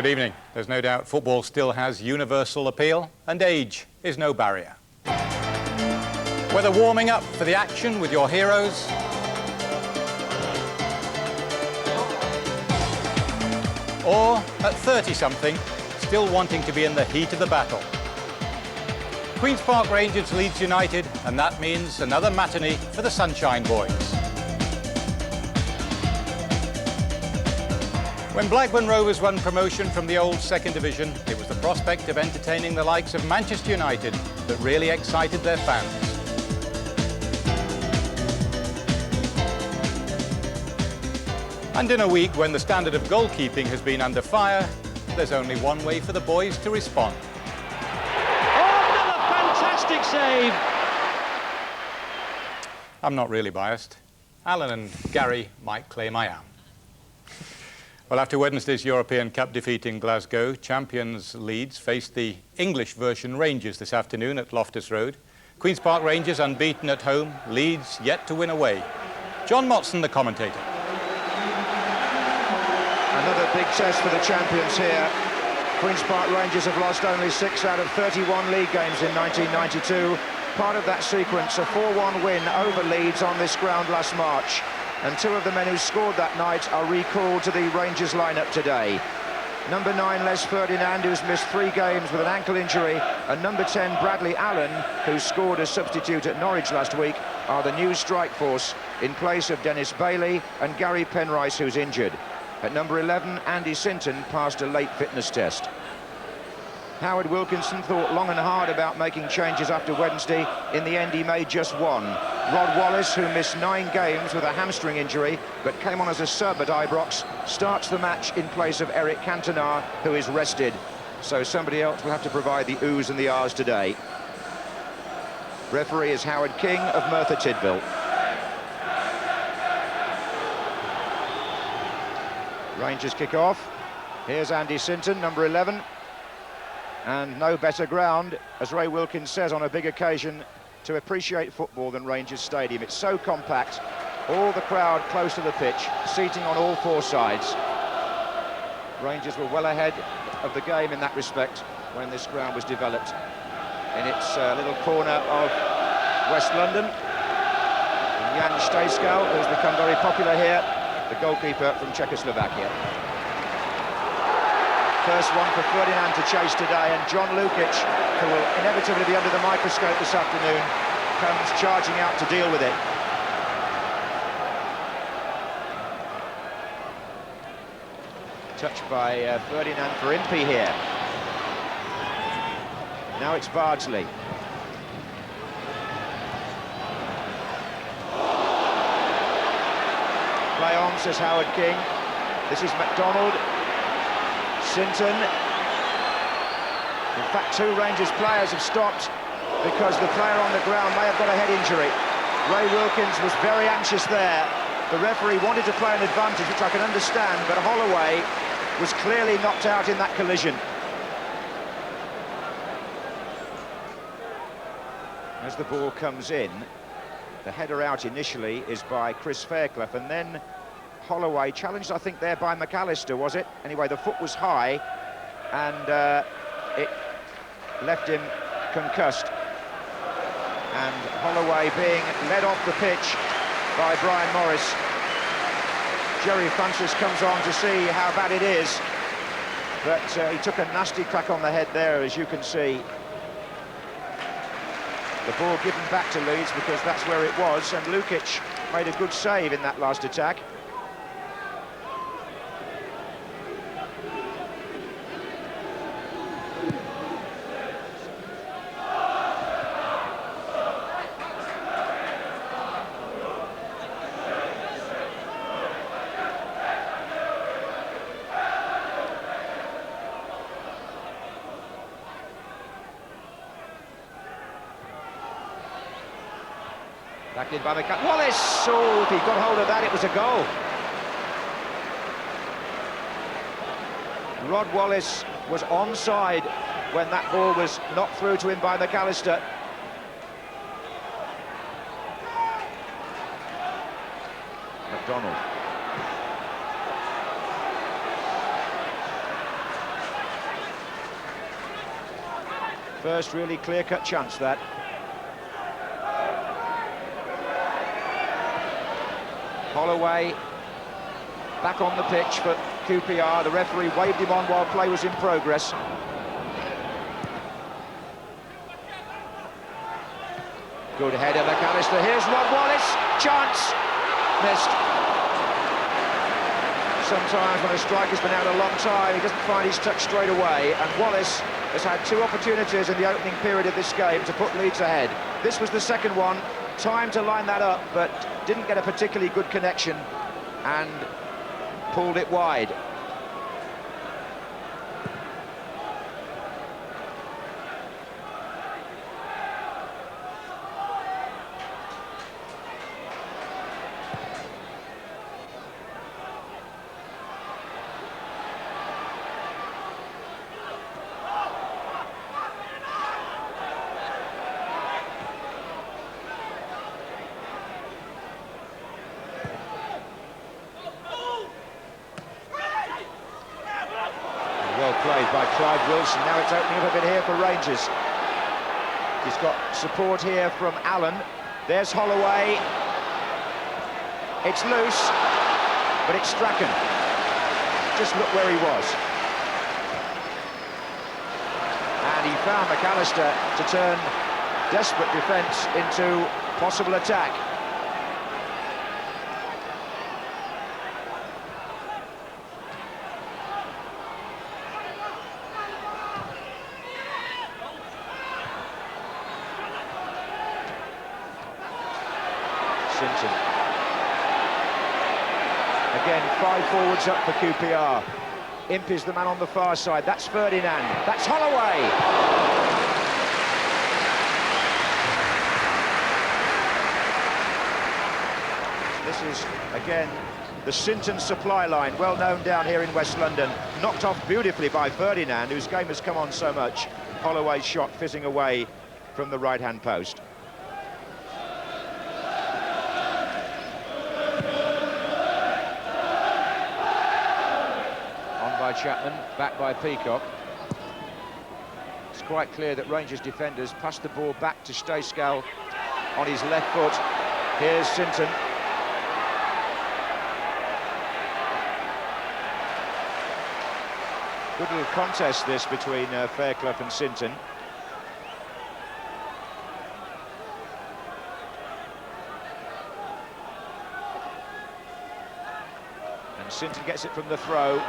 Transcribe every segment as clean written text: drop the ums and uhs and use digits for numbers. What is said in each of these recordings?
good evening. There's no doubt football still has universal appeal, and age is no barrier. Whether warming up for the action with your heroes, or at 30-something, still wanting to be in the heat of the battle. Queen's Park Rangers Leeds United, and that means another matinee for the Sunshine Boys. When Blackburn Rovers won promotion from the old second division, it was the prospect of entertaining the likes of Manchester United that really excited their fans. And in a week when the standard of goalkeeping has been under fire, there's only one way for the boys to respond. Oh, another fantastic save! I'm not really biased. Alan and Gary might claim I am. Well, after Wednesday's European Cup defeat in Glasgow, champions Leeds faced the English version Rangers this afternoon at Loftus Road. Queen's Park Rangers unbeaten at home, Leeds yet to win away. John Motson, the commentator. Another big test for the champions here. Queen's Park Rangers have lost only 6 out of 31 league games in 1992. Part of that sequence, a 4-1 win over Leeds on this ground last March. And 2 of the men who scored that night are recalled to the Rangers lineup today. Number 9, Les Ferdinand, who's missed 3 games with an ankle injury, and number 10, Bradley Allen, who scored as substitute at Norwich last week, are the new strike force in place of Dennis Bailey and Gary Penrice, who's injured. At number 11, Andy Sinton passed a late fitness test. Howard Wilkinson thought long and hard about making changes after Wednesday. In the end, he made just 1. Rod Wallace, who missed 9 games with a hamstring injury, but came on as a sub at Ibrox, starts the match in place of Eric Cantona, who is rested. So somebody else will have to provide the oohs and the ahs today. Referee is Howard King of Merthyr Tydfil. Rangers kick off. Here's Andy Sinton, number 11. And no better ground, as Ray Wilkins says on a big occasion, to appreciate football than Rangers Stadium. It's so compact, all the crowd close to the pitch, seating on all 4 sides. Rangers were well ahead of the game in that respect when this ground was developed. In its little corner of West London, Jan Stejskal, who's become very popular here, the goalkeeper from Czechoslovakia. First one for Ferdinand to chase today, and John Lukic, who will inevitably be under the microscope this afternoon, comes charging out to deal with it. Touched by Ferdinand for Impey here. Now it's Bardsley. Play on, says Howard King. This is MacDonald. Sinton. In fact, 2 Rangers players have stopped because the player on the ground may have got a head injury. Ray Wilkins was very anxious there. The referee wanted to play an advantage, which I can understand, but Holloway was clearly knocked out in that collision. As the ball comes in, the header out initially is by Chris Fairclough, and then Holloway challenged, I think, there by McAllister, was it? Anyway, the foot was high, and it left him concussed. And Holloway being led off the pitch by Brian Morris. Jerry Francis comes on to see how bad it is, but he took a nasty crack on the head there, as you can see. The ball given back to Leeds because that's where it was, and Lukic made a good save in that last attack. Back in by Wallace. Oh, if he got hold of that, it was a goal. Rod Wallace was onside when that ball was knocked through to him by McAllister. McDonald. First really clear-cut chance, that. Holloway back on the pitch for QPR. The referee waved him on while play was in progress. Good header, McAllister. Here's Rob Wallace. Chance. Missed. Sometimes when a striker's been out a long time, he doesn't find his touch straight away, and Wallace has had two opportunities in the opening period of this game to put Leeds ahead. This was the second one. Time to line that up, but didn't get a particularly good connection and pulled it wide. Well played by Clive Wilson. Now it's opening up a bit here for Rangers. He's got support here from Allen. There's Holloway. It's loose, but it's Strachan. Just look where he was. And he found McAllister to turn desperate defence into possible attack. Sinton. Again, 5 forwards up for QPR. Imp is the man on the far side. That's Ferdinand. That's Holloway. This is, again, the Sinton supply line, well known down here in West London. Knocked off beautifully by Ferdinand, whose game has come on so much. Holloway's shot fizzing away from the right-hand post. By Chapman, back by Peacock. It's quite clear that Rangers defenders passed the ball back to Stayskal on his left foot. Here's Sinton. Good little contest this between Fairclough and Sinton. And Sinton gets it from the throw.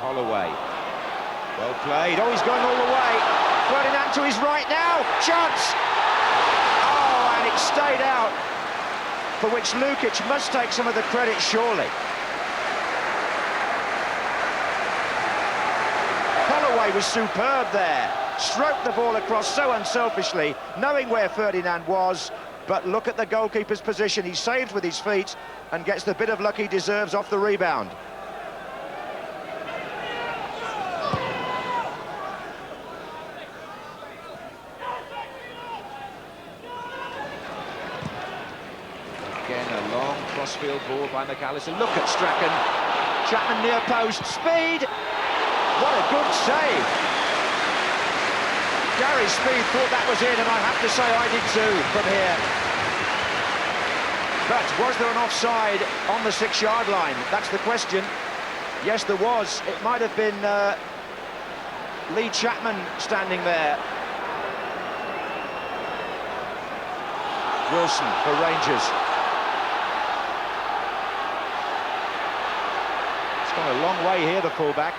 Holloway, well played. Oh, he's going all the way. Ferdinand to his right now. Chance. Oh, and it stayed out, for which Lukic must take some of the credit, surely. Holloway was superb there. Stroked the ball across so unselfishly, knowing where Ferdinand was. But look at the goalkeeper's position. He saved with his feet and gets the bit of luck he deserves off the rebound. Again, a long crossfield ball by McAllister. Look at Strachan. Chapman near post. Speed! What a good save. Gary Speed thought that was in, and I have to say I did too from here. But was there an offside on the 6-yard line? That's the question. Yes, there was. It might have been Lee Chapman standing there. Wilson for Rangers. It's gone a long way here, the fullback.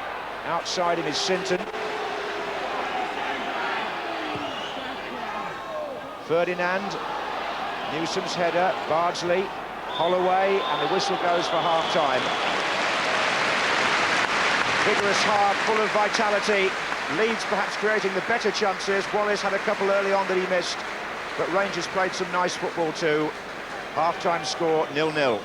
Outside him is Sinton. Ferdinand. Newsom's header. Bardsley. Holloway. And the whistle goes for half-time. Vigorous half, full of vitality. Leeds perhaps creating the better chances. Wallace had a couple early on that he missed. But Rangers played some nice football too. Half-time score 0-0.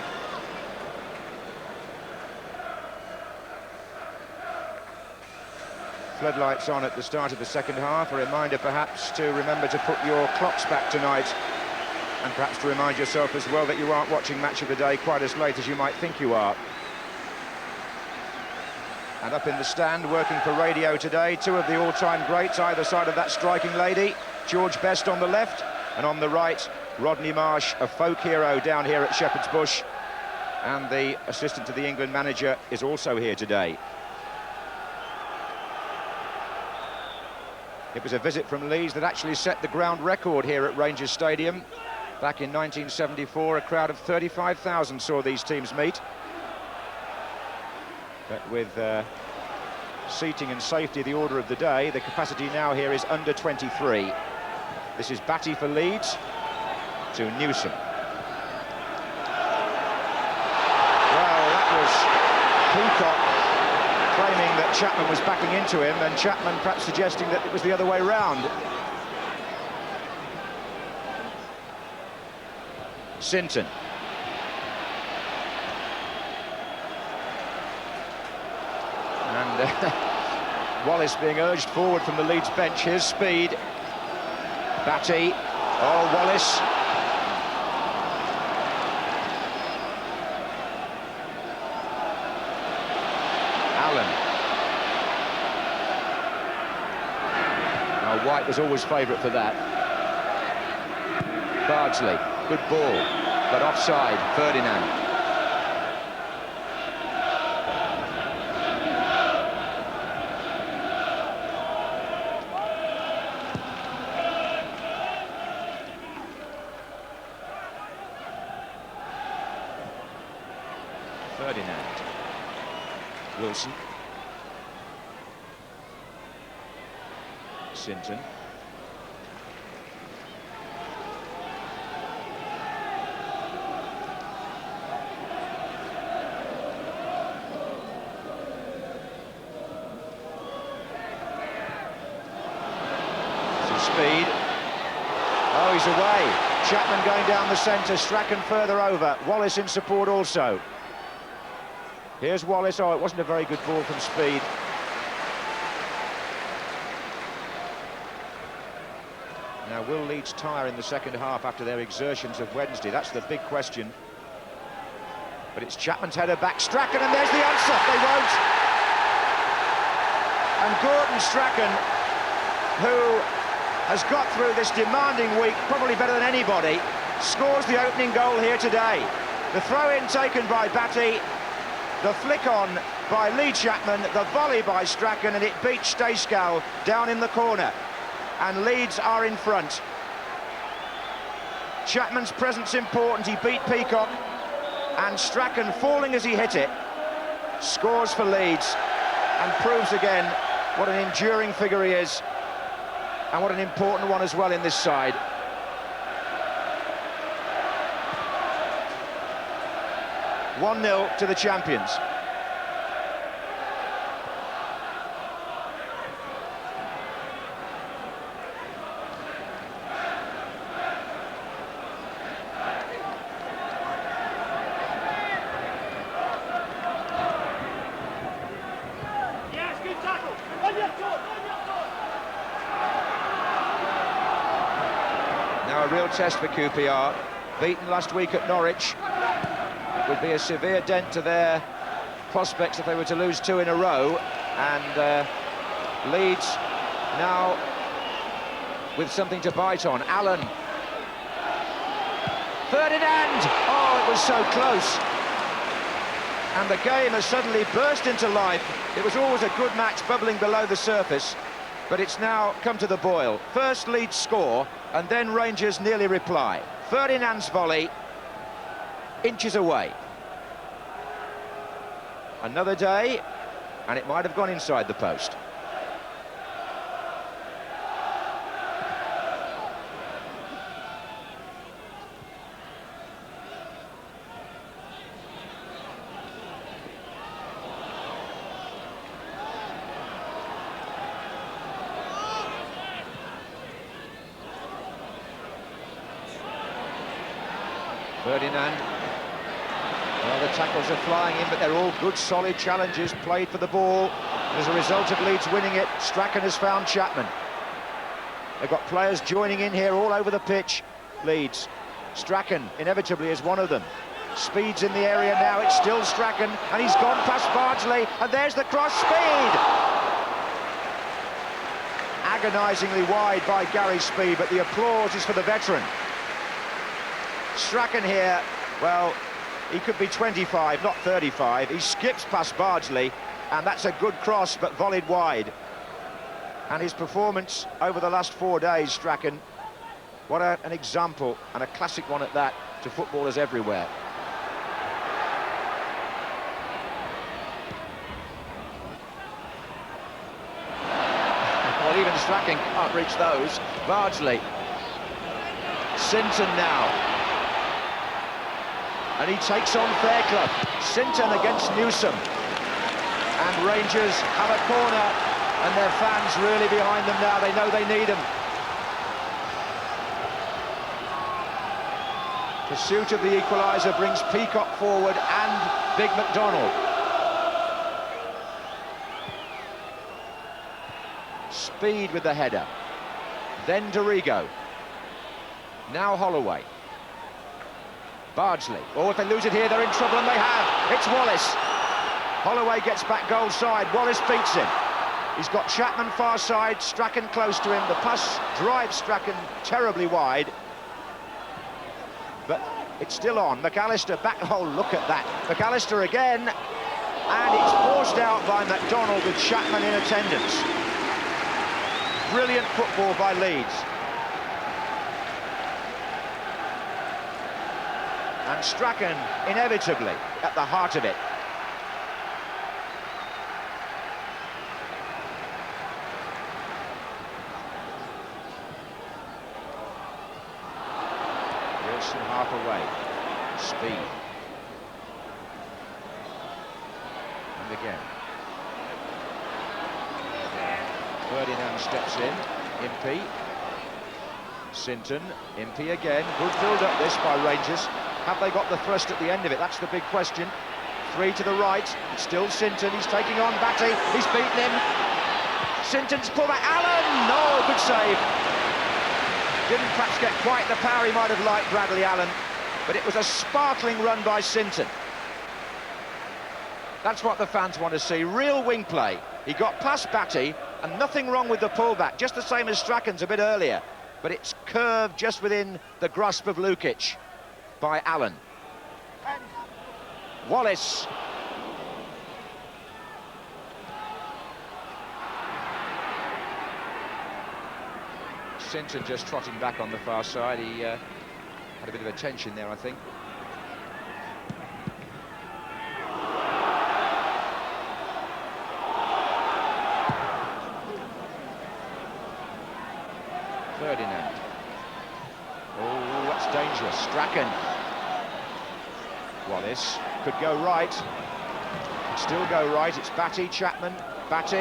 Floodlights on at the start of the second half. A reminder perhaps to remember to put your clocks back tonight And perhaps to remind yourself as well that you aren't watching Match of the Day quite as late as you might think you are. And up in the stand, working for radio today, two of the all-time greats either side of that striking lady. George Best on the left, and on the right, Rodney Marsh, a folk hero down here at Shepherd's Bush. And the assistant to the England manager is also here today. It was a visit from Leeds that actually set the ground record here at Rangers Stadium. Back in 1974, a crowd of 35,000 saw these teams meet. But with seating and safety the order of the day, the capacity now here is under 23. This is Batty for Leeds to Newsom. Well, that was Peacock claiming that Chapman was backing into him, and Chapman perhaps suggesting that it was the other way round. Sinton. And Wallace being urged forward from the Leeds bench. Here's speed. Batty. Oh, Wallace. Allen. Now, White was always favourite for that. Bardsley. Good ball, but offside. Ferdinand. Ferdinand. Wilson. Sinton. Speed. Oh, he's away. Chapman going down the centre, Strachan further over. Wallace in support also. Here's Wallace. Oh, it wasn't a very good ball from Speed. Now, will Leeds tire in the second half after their exertions of Wednesday? That's the big question. But it's Chapman's header back. Strachan, and there's the answer. They won't. And Gordon Strachan, who has got through this demanding week probably better than anybody, scores the opening goal here today. The throw-in taken by Batty, the flick-on by Lee Chapman, the volley by Strachan, and it beats Stayskal down in the corner. And Leeds are in front. Chapman's presence important. He beat Peacock, and Strachan, falling as he hit it, scores for Leeds and proves again what an enduring figure he is, and what an important one as well in this side. (1-0) to the champions. Yes, good tackle. On your foot, Now a real test for QPR. Beaten last week at Norwich. It would be a severe dent to their prospects if they were to lose 2 in a row. And Leeds now with something to bite on. Allen. Ferdinand! Oh, it was so close. And the game has suddenly burst into life. It was always a good match bubbling below the surface, but it's now come to the boil. First Leeds score, and then Rangers nearly reply. Ferdinand's volley, inches away. Another day, and it might have gone inside the post. Ferdinand. Well, the tackles are flying in, but they're all good, solid challenges played for the ball. And as a result of Leeds winning it, Strachan has found Chapman. They've got players joining in here all over the pitch. Leeds. Strachan inevitably is one of them. Speed's in the area now, it's still Strachan, and he's gone past Bardsley, and there's the cross. Speed! Agonisingly wide by Gary Speed, but the applause is for the veteran. Strachan here, well, he could be 25, not 35. He skips past Bardsley, and that's a good cross, but volleyed wide. And his performance over the last 4 days, Strachan, what an example, and a classic one at that, to footballers everywhere. Well, even Strachan can't reach those. Bardsley. Sinton now. And he takes on Fairclough. Sinton against Newsom. And Rangers have a corner, and their fans really behind them now. They know they need them. Pursuit of the equaliser brings Peacock forward and Big McDonald. Speed with the header. Then Dorigo. Now Holloway. Bardsley. Oh, if they lose it here, they're in trouble, and they have. It's Wallace. Holloway gets back goal side. Wallace beats him. He's got Chapman far side, Strachan close to him. The pass drives Strachan terribly wide. But it's still on. McAllister back. Oh, look at that. McAllister again. And it's forced out by McDonald with Chapman in attendance. Brilliant football by Leeds. And Strachan inevitably at the heart of it. Wilson half away. Speed. And again. Ferdinand steps in. Impey. Sinton. Impey again. Good build-up this by Rangers. Have they got the thrust at the end of it? That's the big question. 3 to the right. It's still Sinton. He's taking on Batty. He's beaten him. Sinton's pullback. Allen! No, good save. Didn't perhaps get quite the power he might have liked, Bradley Allen. But it was a sparkling run by Sinton. That's what the fans want to see. Real wing play. He got past Batty, and nothing wrong with the pullback. Just the same as Strachan's a bit earlier. But it's curved just within the grasp of Lukic by Allen. Wallace. Sinton just trotting back on the far side. He had a bit of a tension there, I think. Ferdinand. Oh, that's dangerous. Strachan. Wallace could go right. Could still go right. It's Batty, Chapman, Batty.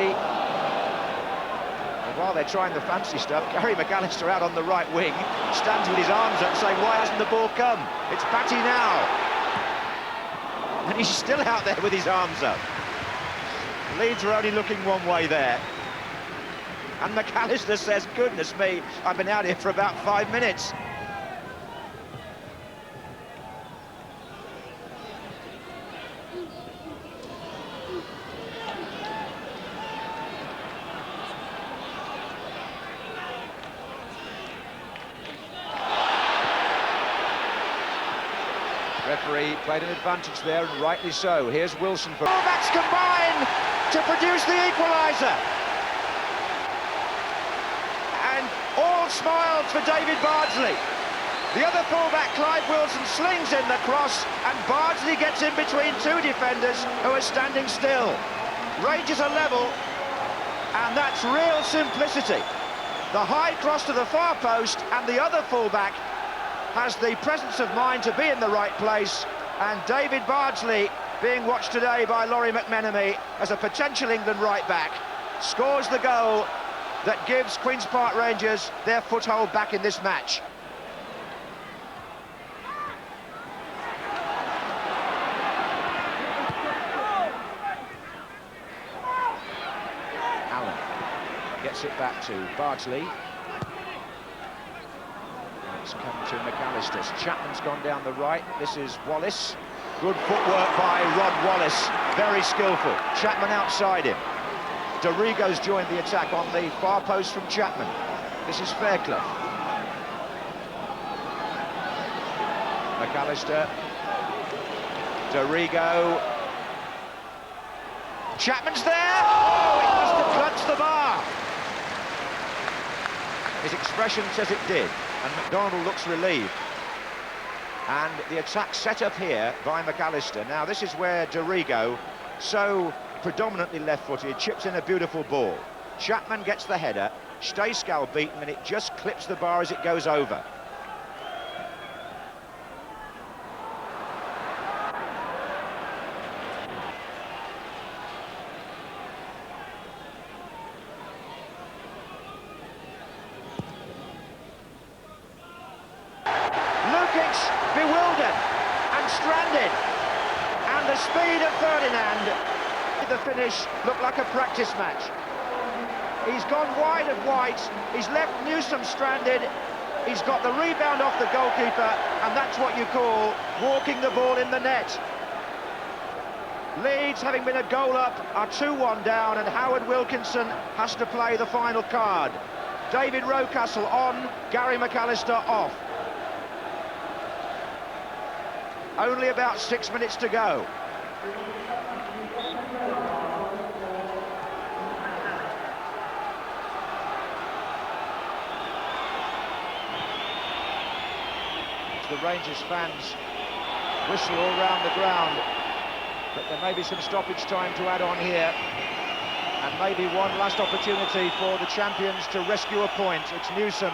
And while they're trying the fancy stuff, Gary McAllister out on the right wing stands with his arms up saying, why hasn't the ball come? It's Batty now. And he's still out there with his arms up. Leeds are only looking one way there. And McAllister says, goodness me, I've been out here for about 5 minutes. Referee played an advantage there, and rightly so. Here's Wilson for... Fullbacks combine to produce the equaliser. And all smiles for David Bardsley. The other fullback, Clive Wilson, slings in the cross, and Bardsley gets in between 2 defenders who are standing still. Rangers are level, and that's real simplicity. The high cross to the far post, and the other fullback has the presence of mind to be in the right place, and David Bardsley, being watched today by Laurie McMenemy as a potential England right back, scores the goal that gives Queen's Park Rangers their foothold back in this match. Allen gets it back to Bardsley. It's come to McAllister. Chapman's gone down the right. This is Wallace. Good footwork by Rod Wallace. Very skillful. Chapman outside him. Dorigo's joined the attack on the far post from Chapman. This is Fairclough. McAllister. Dorigo. Chapman's there! Oh, it must have clutched the bar! His expression says it did, and McDonald looks relieved. And the attack set up here by McAllister. Now, this is where Dorigo, so predominantly left-footed, chips in a beautiful ball. Chapman gets the header, Stayskal beaten, and it just clips the bar as it goes over. Bewildered and stranded, and the speed of Ferdinand. The finish looked like a practice match. He's gone wide of White, he's left Newsom stranded, he's got the rebound off the goalkeeper, and that's what you call walking the ball in the net. Leeds, having been a goal up, are 2-1 down, and Howard Wilkinson has to play the final card. David Rocastle on, Gary McAllister off. Only about 6 minutes to go. The Rangers fans whistle all round the ground, but there may be some stoppage time to add on here, and maybe one last opportunity for the champions to rescue a point. It's Newsom.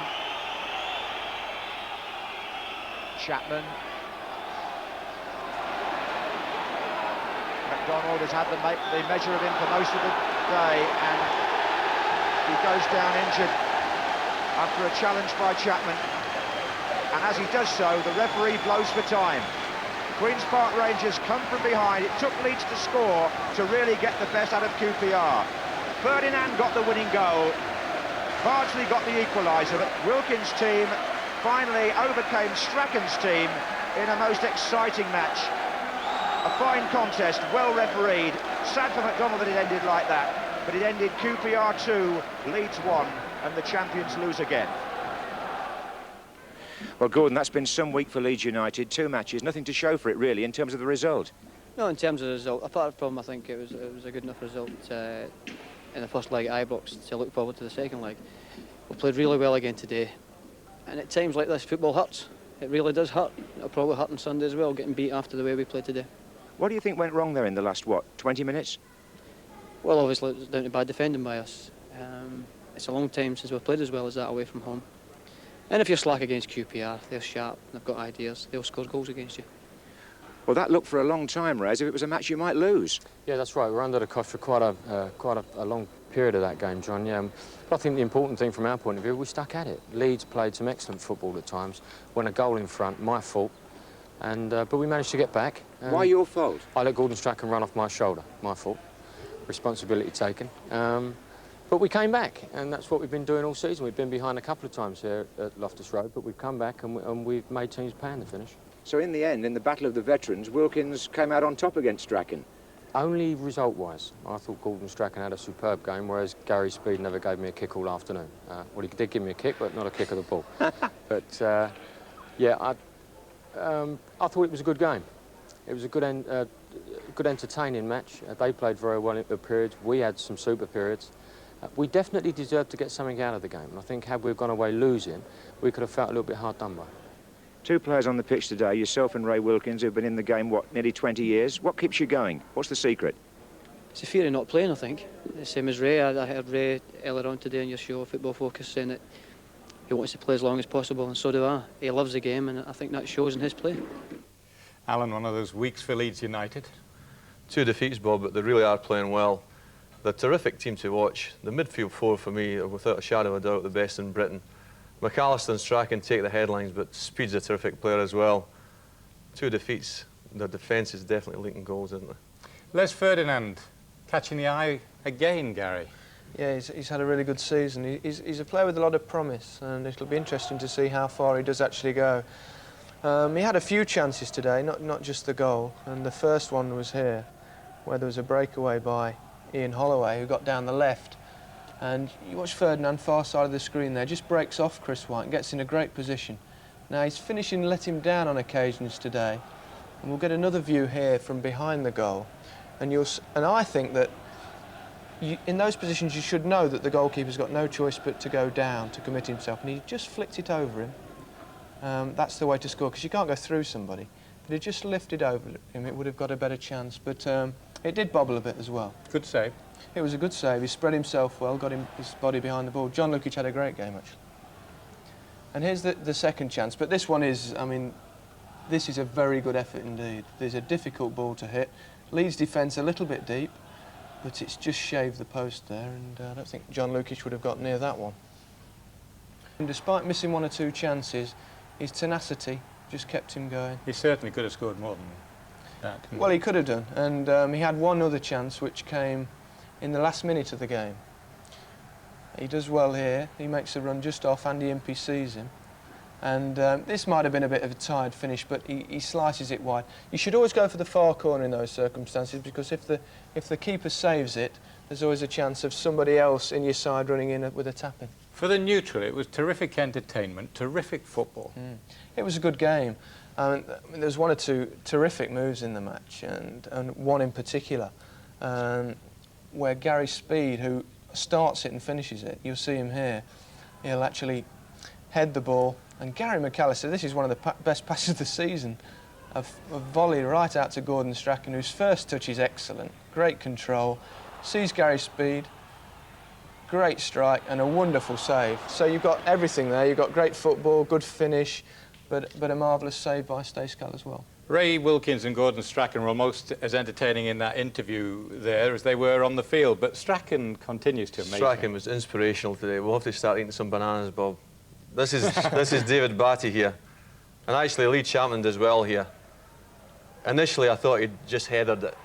Chapman. McDonald has had the measure of him for most of the day, and he goes down injured after a challenge by Chapman. And as he does so, the referee blows for time. Queen's Park Rangers come from behind. It took Leeds to score to really get the best out of QPR. Ferdinand got the winning goal. Bardsley got the equaliser, but Wilkins' team finally overcame Strachan's team in a most exciting match. A fine contest, well refereed. Sad for McDonald that it ended like that, but it ended QPR 2, Leeds 1, and the champions lose again. Well, Gordon, that's been some week for Leeds United. 2 matches, nothing to show for it, really, in terms of the result. No, in terms of the result, apart from I think it was a good enough result in the first leg at Ibrox to look forward to the second leg. We played really well again today, and at times like this, football hurts. It really does hurt. It'll probably hurt on Sunday as well, getting beat after the way we played today. What do you think went wrong there in the last, 20 minutes? Well, obviously, it was down to bad defending by us. It's a long time since we've played as well as that away from home. And if you're slack against QPR, they're sharp, they've got ideas, they'll score goals against you. Well, that looked for a long time, Ray, as if it was a match you might lose. Yeah, that's right. We're under the cosh for quite a long period of that game, John. Yeah, but I think the important thing from our point of view, we stuck at it. Leeds played some excellent football at times. Went a goal in front, my fault. And but we managed to get back. Why your fault? I let Gordon Strachan run off my shoulder. My fault. Responsibility taken. But we came back, and that's what we've been doing all season. We've been behind a couple of times here at Loftus Road, but we've come back and we've made teams pay in the finish. So in the end, in the battle of the veterans, Wilkins came out on top against Strachan. Only result-wise. I thought Gordon Strachan had a superb game, whereas Gary Speed never gave me a kick all afternoon. Well, he did give me a kick, but not a kick of the ball. But, yeah, I thought it was a good game. It was a good entertaining match. They played very well at periods. We had some super periods. We definitely deserved to get something out of the game. And I think had we gone away losing, we could have felt a little bit hard done by. 2 players on the pitch today, yourself and Ray Wilkins, who've been in the game, nearly 20 years. What keeps you going? What's the secret? It's the fear of not playing, I think. The same as Ray. I heard Ray earlier on today on your show, Football Focus, saying that he wants to play as long as possible, and so do I. He loves the game, and I think that shows in his play. Alan, one of those weeks for Leeds United. 2 defeats, Bob, but they really are playing well. They're a terrific team to watch. The midfield 4 for me are without a shadow of a doubt the best in Britain. McAllister and Strachan take the headlines, but Speed's a terrific player as well. 2 defeats, their defence is definitely leaking goals, isn't it? Les Ferdinand catching the eye again, Gary. Yeah, he's had a really good season. He's a player with a lot of promise, and it'll be interesting to see how far he does actually go. He had a few chances today, not just the goal, and the first one was here, where there was a breakaway by Ian Holloway, who got down the left. And you watch Ferdinand, far side of the screen there, just breaks off Chris White and gets in a great position. Now, his finishing let him down on occasions today, and we'll get another view here from behind the goal. And I think that in those positions you should know that the goalkeeper's got no choice but to go down to commit himself, and he just flicked it over him. That's the way to score, because you can't go through somebody. But he just lifted over him, it would have got a better chance. But it did bobble a bit as well. Good save. It was a good save. He spread himself well, got his body behind the ball. John Lukic had a great game, actually. And here's the second chance. But this one is, I mean, this is a very good effort indeed. There's a difficult ball to hit. Leeds defence a little bit deep, but it's just shaved the post there, and I don't think John Lukic would have got near that one. And despite missing one or two chances, his tenacity just kept him going. He certainly could have scored more than that. Well, he could have done, and he had one other chance which came in the last minute of the game. He does well here. He makes a run just off. Andy Impey sees him. And this might have been a bit of a tired finish, but he slices it wide. You should always go for the far corner in those circumstances, because if the keeper saves it, there's always a chance of somebody else in your side running in with a tap-in. For the neutral, it was terrific entertainment, terrific football. It was a good game. I mean, there's one or two terrific moves in the match, and one in particular, where Gary Speed, who starts it and finishes it, you'll see him here, he'll actually head the ball, and Gary McAllister, this is one of the best passes of the season, a volley right out to Gordon Strachan, whose first touch is excellent, great control, sees Gary Speed, great strike and a wonderful save. So you've got everything there, you've got great football, good finish, but a marvellous save by Stayskal as well. Ray Wilkins and Gordon Strachan were almost as entertaining in that interview there as they were on the field, but Strachan continues to amaze me. Strachan was inspirational today. We'll have to start eating some bananas, Bob. This is David Batty here, and actually Lee Chapman does well here. Initially I thought he'd just headed it,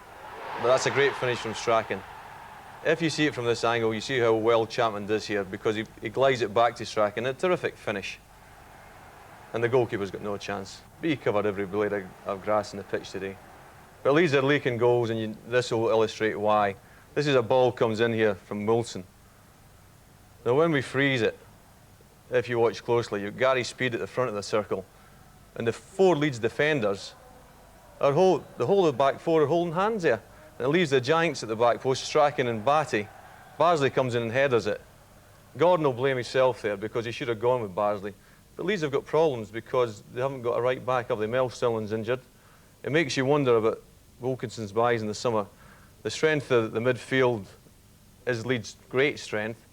but that's a great finish from Strachan. If you see it from this angle, you see how well Chapman does here, because he glides it back to Strachan. A terrific finish. And the goalkeeper's got no chance. But he covered every blade of grass in the pitch today. But Leeds are leaking goals, and this will illustrate why. This is a ball comes in here from Wilson. Now when we freeze it, if you watch closely, you've Gary Speed at the front of the circle, and the four Leeds defenders, the whole of the back four are holding hands there. And it leaves the giants at the back post, Strachan and Batty. Barnsley comes in and headers it. Gordon will blame himself there, because he should have gone with Barnsley. But Leeds have got problems because they haven't got a right back, have they? Mel Stillin's injured. It makes you wonder about Wilkinson's buys in the summer. The strength of the midfield is Leeds' great strength.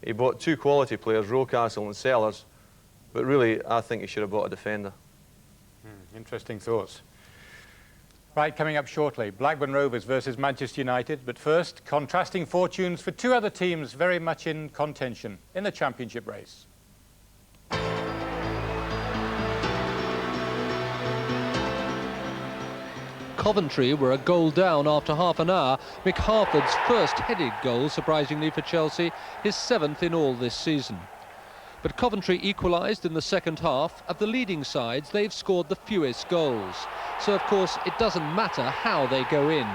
He bought two quality players, Rocastle and Sellers, but really I think he should have bought a defender. Interesting thoughts. Right, coming up shortly, Blackburn Rovers versus Manchester United, but first, contrasting fortunes for two other teams very much in contention in the championship race. Coventry were a goal down after half an hour. Mick Harford's first headed goal, surprisingly for Chelsea, his 7th in all this season. But Coventry equalised in the second half. Of the leading sides, they've scored the fewest goals. So, of course, it doesn't matter how they go in.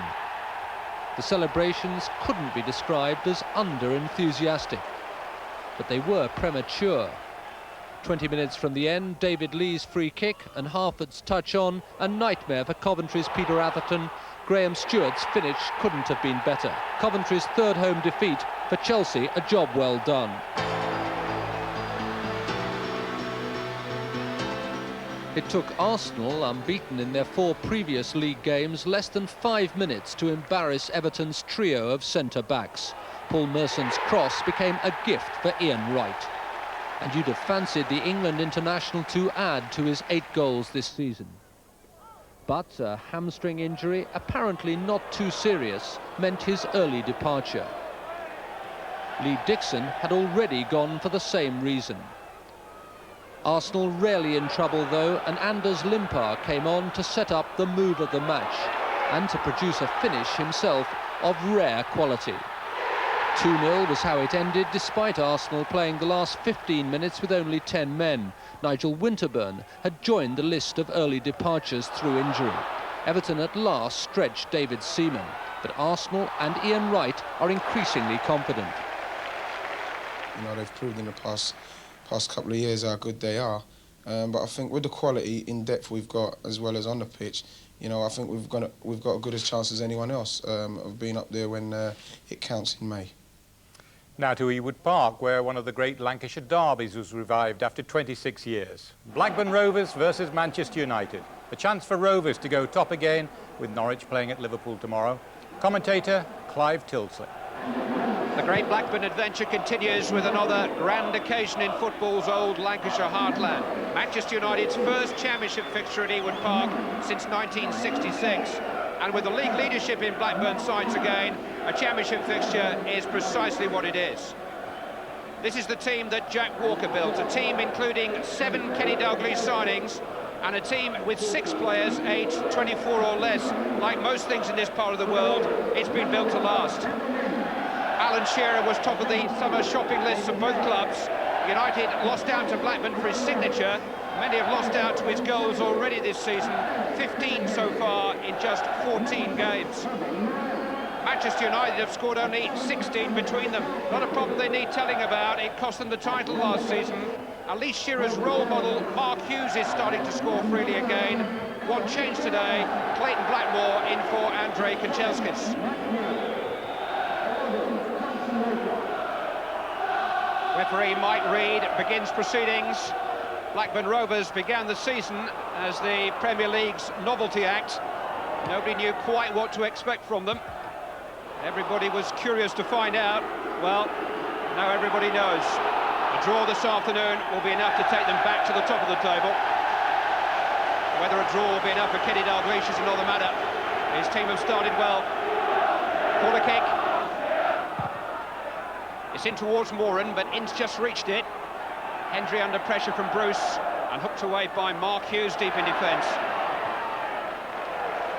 The celebrations couldn't be described as under-enthusiastic, but they were premature. 20 minutes from the end, David Lee's free kick and Harford's touch on, a nightmare for Coventry's Peter Atherton. Graham Stewart's finish couldn't have been better. Coventry's third home defeat, for Chelsea a job well done. It took Arsenal, unbeaten in their 4 previous league games, less than 5 minutes to embarrass Everton's trio of centre-backs. Paul Merson's cross became a gift for Ian Wright. And you'd have fancied the England international to add to his 8 goals this season. But a hamstring injury, apparently not too serious, meant his early departure. Lee Dixon had already gone for the same reason. Arsenal rarely in trouble though, and Anders Limpar came on to set up the move of the match and to produce a finish himself of rare quality. 2-0 was how it ended, despite Arsenal playing the last 15 minutes with only 10 men. Nigel Winterburn had joined the list of early departures through injury. Everton at last stretched David Seaman, but Arsenal and Ian Wright are increasingly confident. You know, they've proved in the past couple of years how good they are. But I think with the quality in depth we've got, as well as on the pitch, you know, I think we've got as good a chance as anyone else of being up there when it counts in May. Now to Ewood Park, where one of the great Lancashire derbies was revived after 26 years. Blackburn Rovers versus Manchester United. A chance for Rovers to go top again, with Norwich playing at Liverpool tomorrow. Commentator Clive Tilsley. The great Blackburn adventure continues with another grand occasion in football's old Lancashire heartland. Manchester United's first championship fixture at Ewood Park since 1966. And with the league leadership in Blackburn sides again, a championship fixture is precisely what it is. This is the team that Jack Walker built, a team including 7 Kenny Dalglish signings, and a team with 6 players aged 24 or less. Like most things in this part of the world, it's been built to last. Alan Shearer was top of the summer shopping lists of both clubs. United lost out to Blackburn for his signature. Many have lost out to his goals already this season, 15 so far in just 14 games. Manchester United have scored only 16 between them. Not a problem they need telling about. It cost them the title last season. At least Shearer's role model, Mark Hughes, is starting to score freely again. One change today, Clayton Blackmore in for Andrei Kanchelskis. Referee Mike Reid begins proceedings. Blackburn Rovers began the season as the Premier League's novelty act. Nobody knew quite what to expect from them. Everybody was curious to find out. Well, now everybody knows. A draw this afternoon will be enough to take them back to the top of the table. Whether a draw will be enough for Kenny Dalglish is another matter. His team have started well. Corner kick. It's in towards Moran, but Ince just reached it. Hendry under pressure from Bruce and hooked away by Mark Hughes deep in defence.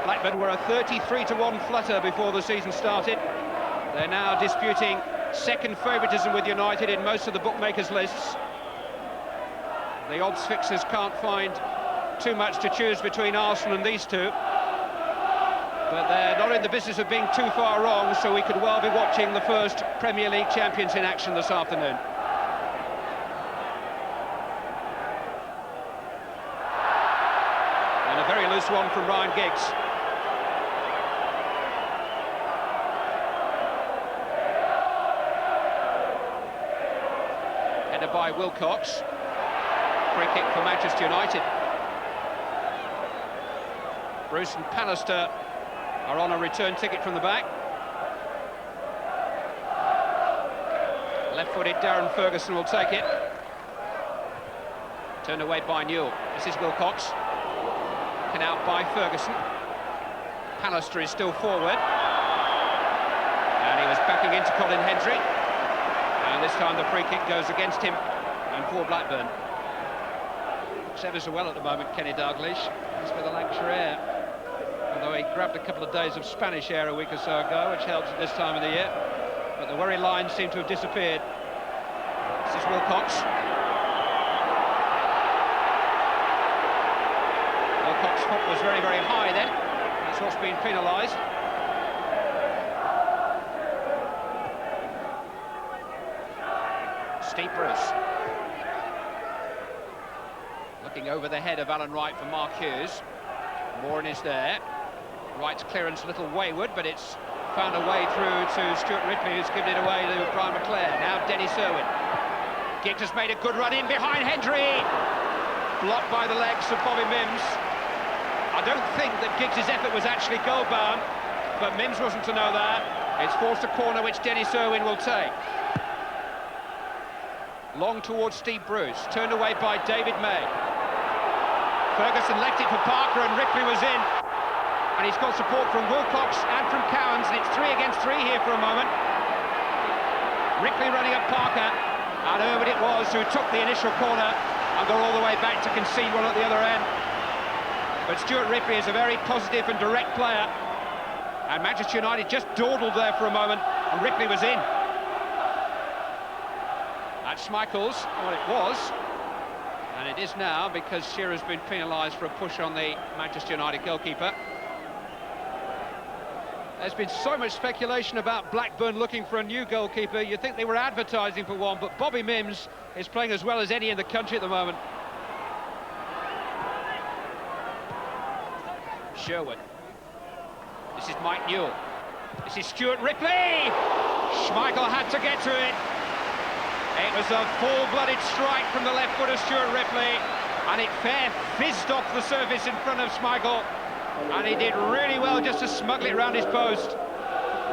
Blackburn were a 33-1 flutter before the season started. They're now disputing second favouritism with United in most of the bookmakers' lists. The odds fixers can't find too much to choose between Arsenal and these two. But they're not in the business of being too far wrong, so we could well be watching the first Premier League champions in action this afternoon. And a very loose one from Ryan Giggs. Headed by Wilcox. Free kick for Manchester United. Bruce and Pallister are on a return ticket from the back. Left-footed Darren Ferguson will take it. Turned away by Newell. This is Wilcox. Taken out by Ferguson. Pallister is still forward. And he was backing into Colin Hendry. And this time the free kick goes against him and for Blackburn. Looks ever so well at the moment, Kenny Dalglish. He's for the Lancashire air. Although he grabbed a couple of days of Spanish air a week or so ago, which helps at this time of the year. But the worry lines seem to have disappeared. This is Wilcox. Wilcox's foot was very, very high then. That's what's been penalised. Steve Bruce. Looking over the head of Alan Wright for Mark Hughes. Moran is there. Wright's clearance a little wayward, but it's found a way through to Stuart Ripley, who's given it away to Brian McClare. Now Dennis Irwin. Giggs has made a good run in behind Hendry. Blocked by the legs of Bobby Mims. I don't think that Giggs' effort was actually goal-bound, but Mims wasn't to know that. It's forced a corner which Dennis Irwin will take. Long towards Steve Bruce, turned away by David May. Ferguson left it for Parker and Ripley was in. And he's got support from Wilcox and from Cowans, and it's 3 against 3 here for a moment. Ripley running up Parker, and Irwin it was who took the initial corner and got all the way back to concede one at the other end. But Stuart Ripley is a very positive and direct player. And Manchester United just dawdled there for a moment, and Ripley was in. Schmeichel's, well it was, and it is now because Shearer's been penalised for a push on the Manchester United goalkeeper. There's been so much speculation about Blackburn looking for a new goalkeeper. You'd think they were advertising for one, but Bobby Mims is playing as well as any in the country at the moment. Sherwood. This is Mike Newell. This is Stuart Ripley. Schmeichel had to get to it. It was a full-blooded strike from the left foot of Stuart Ripley, and it fair fizzed off the surface in front of Schmeichel, and he did really well just to smuggle it round his post.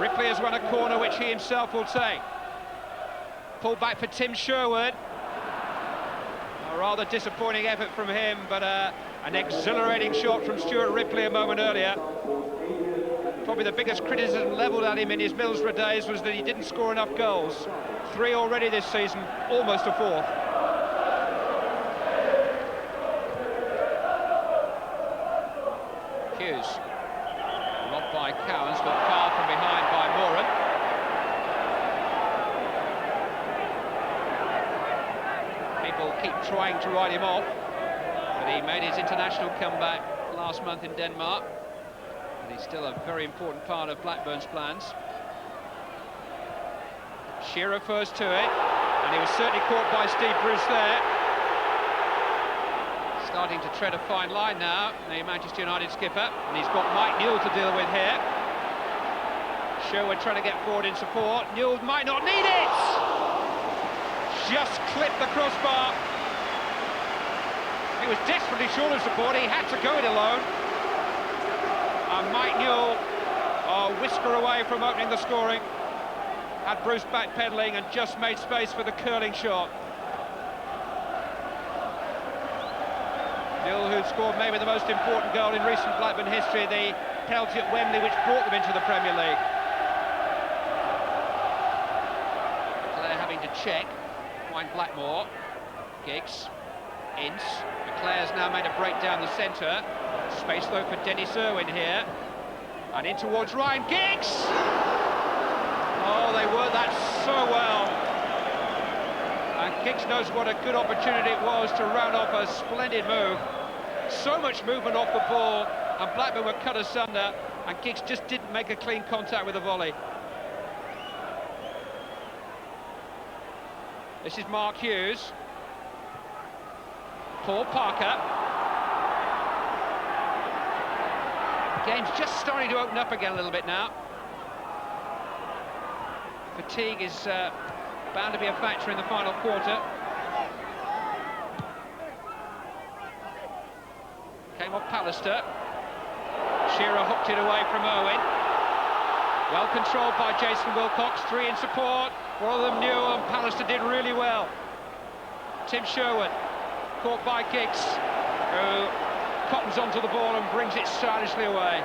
Ripley has won a corner which he himself will take. Pulled back for Tim Sherwood. A rather disappointing effort from him, but an exhilarating shot from Stuart Ripley a moment earlier. Probably the biggest criticism levelled at him in his Middlesbrough days was that he didn't score enough goals. 3 already this season, almost a 4th. Hughes. Robbed by Cowans, but far from behind by Moran. People keep trying to write him off, but he made his international comeback last month in Denmark. And he's still a very important part of Blackburn's plans. Shearer first to it, and he was certainly caught by Steve Bruce there. Starting to tread a fine line now, the Manchester United skipper, and he's got Mike Newell to deal with here. Sherwood trying to get forward in support. Newell might not need it! Just clipped the crossbar. He was desperately short of support, he had to go it alone. And Mike Newell, a whisker away from opening the scoring. Had Bruce backpedaling and just made space for the curling shot. Newell, who'd scored maybe the most important goal in recent Blackburn history, the penalty at Wembley which brought them into the Premier League. Leclerc having to check, find Blackmore, Giggs, Ince. Leclerc's now made a break down the centre. Space though for Dennis Irwin here. And in towards Ryan Giggs! Oh, they worked that so well. And Giggs knows what a good opportunity it was to round off a splendid move. So much movement off the ball, and Blackburn were cut asunder, and Giggs just didn't make a clean contact with the volley. This is Mark Hughes. Paul Parker. Game's just starting to open up again a little bit now. Fatigue is bound to be a factor in the final quarter. Came off Pallister. Shearer hooked it away from Irwin. Well controlled by Jason Wilcox. 3 in support. One of them knew, and Pallister did really well. Tim Sherwood caught by Giggs, who cottons onto the ball and brings it stylishly away.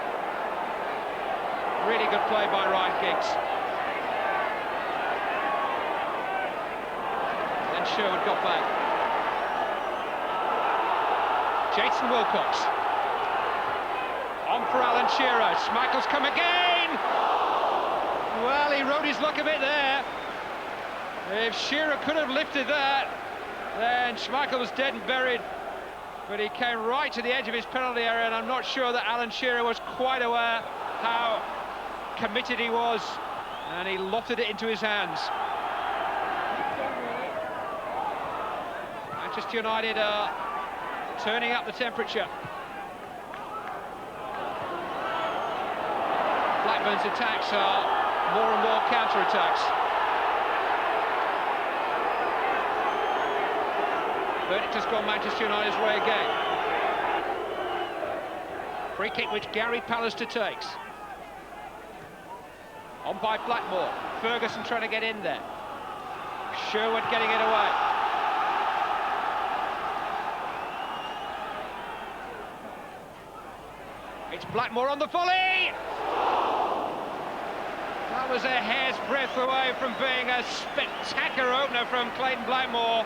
Really good play by Ryan Giggs. Then Sherwood got back. Jason Wilcox. On for Alan Shearer. Schmeichel's come again! Well, he rode his luck a bit there. If Shearer could have lifted that, then Schmeichel was dead and buried. But he came right to the edge of his penalty area, and I'm not sure that Alan Shearer was quite aware how committed he was, and he lofted it into his hands. Manchester United are turning up the temperature. Blackburn's attacks are more and more counter-attacks. Verdict has gone Manchester United's way again. Free kick which Gary Pallister takes. On by Blackmore. Ferguson trying to get in there. Sherwood getting it away. It's Blackmore on the volley! That was a hair's breadth away from being a spectacular opener from Clayton Blackmore.